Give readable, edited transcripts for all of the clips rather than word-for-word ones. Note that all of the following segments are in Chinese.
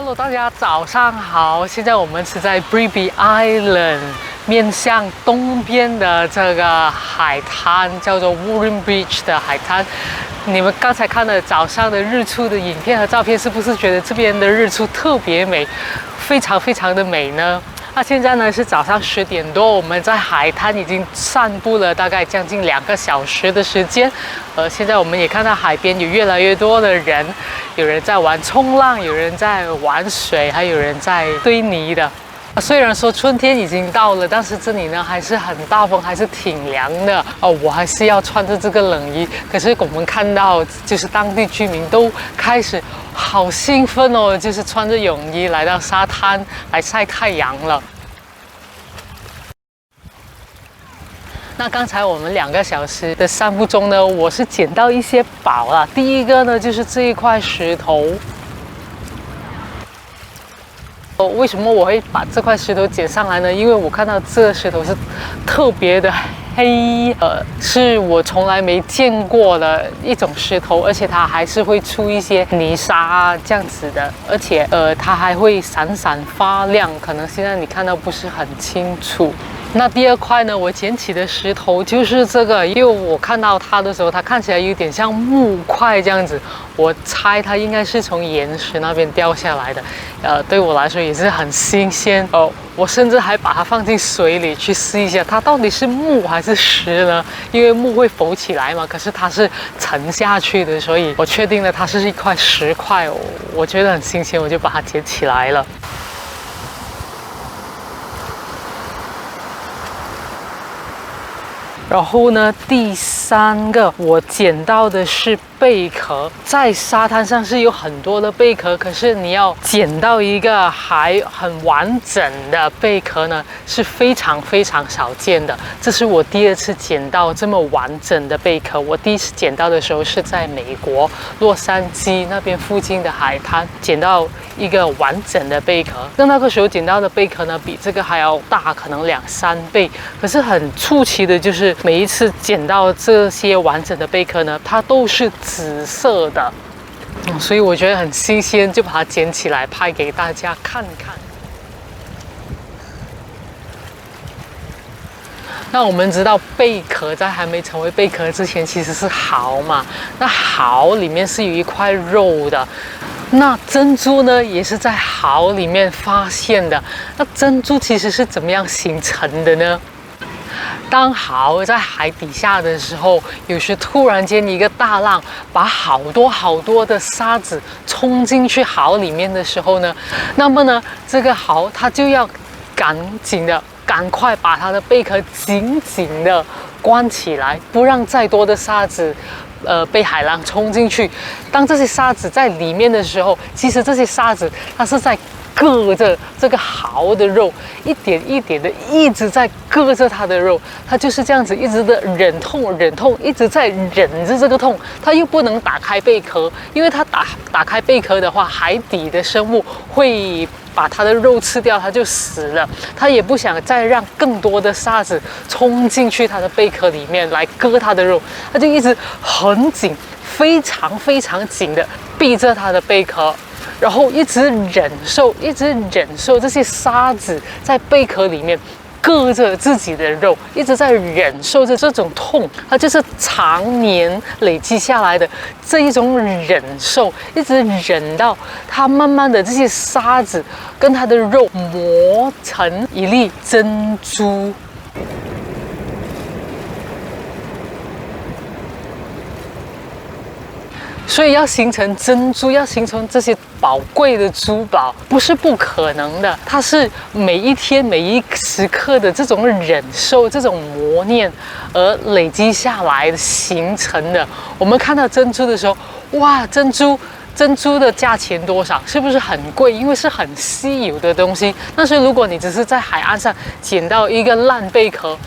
Hello， 大家早上好！现在我们是在 Bribie Island， 面向东边的这个海滩，叫做 Woolen Beach 的海滩。你们刚才看了早上的日出的影片和照片，是不是觉得这边的日出特别美，非常非常的美呢？那现在呢是早上10点多，我们在海滩已经散步了大概将近2个小时的时间。现在我们也看到海边有越来越多的人，有人在玩冲浪，有人在玩水，还有人在堆泥的。虽然说春天已经到了，但是这里呢还是很大风，还是挺凉的哦。我还是要穿着这个冷衣。可是我们看到，就是当地居民都开始好兴奋哦，就是穿着泳衣来到沙滩来晒太阳了。那刚才我们2个小时的散步中呢，我是捡到一些宝啊。第一个呢就是这一块石头。为什么我会把这块石头捡上来呢？因为我看到这个石头是特别的黑，是我从来没见过的一种石头，而且它还是会出一些泥沙这样子的，而且它还会闪闪发亮，可能现在你看到不是很清楚。那第2块呢，我捡起的石头就是这个，因为我看到它的时候，它看起来有点像木块这样子，我猜它应该是从岩石那边掉下来的，对我来说也是很新鲜哦。我甚至还把它放进水里去试一下，它到底是木还是石呢？因为木会浮起来嘛，可是它是沉下去的，所以我确定了它是一块石块，我觉得很新鲜，我就把它捡起来了。然后呢，第3个我捡到的是贝壳，在沙滩上是有很多的贝壳，可是你要捡到一个还很完整的贝壳呢，是非常非常少见的。这是我第2次捡到这么完整的贝壳。我第1次捡到的时候是在美国洛杉矶那边附近的海滩捡到一个完整的贝壳。那个时候捡到的贝壳呢，比这个还要大，可能2-3倍。可是很出奇的就是，每一次捡到这些完整的贝壳呢，它都是紫色的，所以我觉得很新鲜，就把它捡起来拍给大家看看。那我们知道贝壳在还没成为贝壳之前其实是蚝嘛，那蚝里面是有一块肉的。那珍珠呢，也是在蚝里面发现的。那珍珠其实是怎么样形成的呢？当蚝在海底下的时候，有时突然间一个大浪把好多的沙子冲进去蚝里面的时候呢，那么呢，这个蚝它就要赶快把它的贝壳紧紧的关起来，不让再多的沙子被海浪冲进去。当这些沙子在里面的时候，其实这些沙子它是在割着这个蚝的肉，一点一点的一直在割着它的肉，它就是这样子一直的忍痛，一直在忍着这个痛。它又不能打开贝壳，因为它打开贝壳的话，海底的生物会把它的肉吃掉，它就死了。它也不想再让更多的沙子冲进去它的贝壳里面来割它的肉，它就一直很紧，非常非常紧的闭着它的贝壳。然后一直忍受这些沙子在贝壳里面割着自己的肉，一直在忍受着这种痛，它就是常年累积下来的这一种忍受，一直忍到它慢慢的这些沙子跟它的肉磨成一粒珍珠。所以要形成珍珠，要形成这些宝贵的珠宝，不是不可能的。它是每一天每一时刻的这种忍受、这种磨练而累积下来的形成的。我们看到珍珠的时候，哇，珍珠的价钱多少？是不是很贵？因为是很稀有的东西。但是如果你只是在海岸上捡到一个烂贝壳，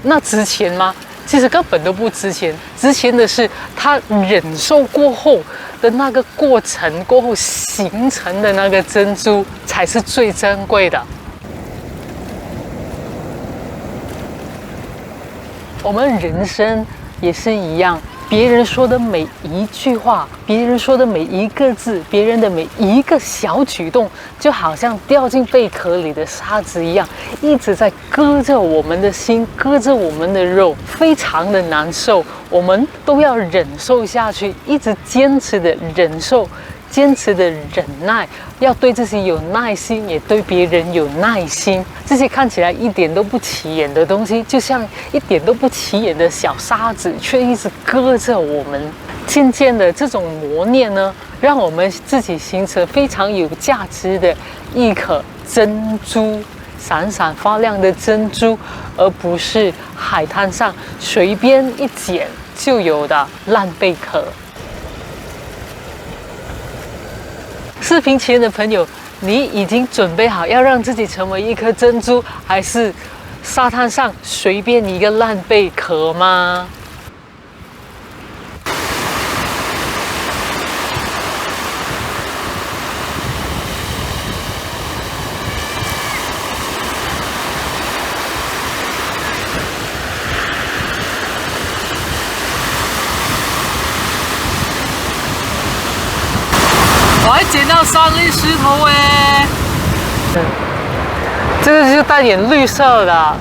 那值钱吗？其实根本都不值钱，值钱的是它忍受过后的那个过程过后形成的那个珍珠才是最珍贵的。我们人生也是一样，别人说的每一句话，别人说的每一个字，别人的每一个小举动，就好像掉进贝壳里的沙子一样，一直在割着我们的心，割着我们的肉，非常的难受。我们都要忍受下去，一直坚持的忍受，坚持的忍耐，要对自己有耐心，也对别人有耐心。这些看起来一点都不起眼的东西，就像一点都不起眼的小沙子，却一直割着我们。渐渐的，这种磨练呢，让我们自己形成非常有价值的一颗珍珠，闪闪发亮的珍珠，而不是海滩上随便一捡就有的烂贝壳。视频前的朋友，你已经准备好要让自己成为一颗珍珠，还是沙滩上随便一个烂贝壳吗？我还捡到3粒石头哎！这个就是带点绿色的。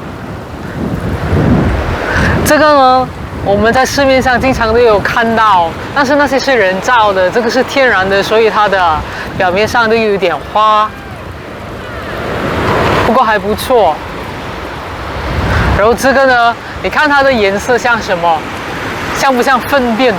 这个呢，我们在市面上经常都有看到，但是那些是人造的，这个是天然的，所以它的表面上都有点花，不过还不错。然后这个呢，你看它的颜色像什么？像不像粪便？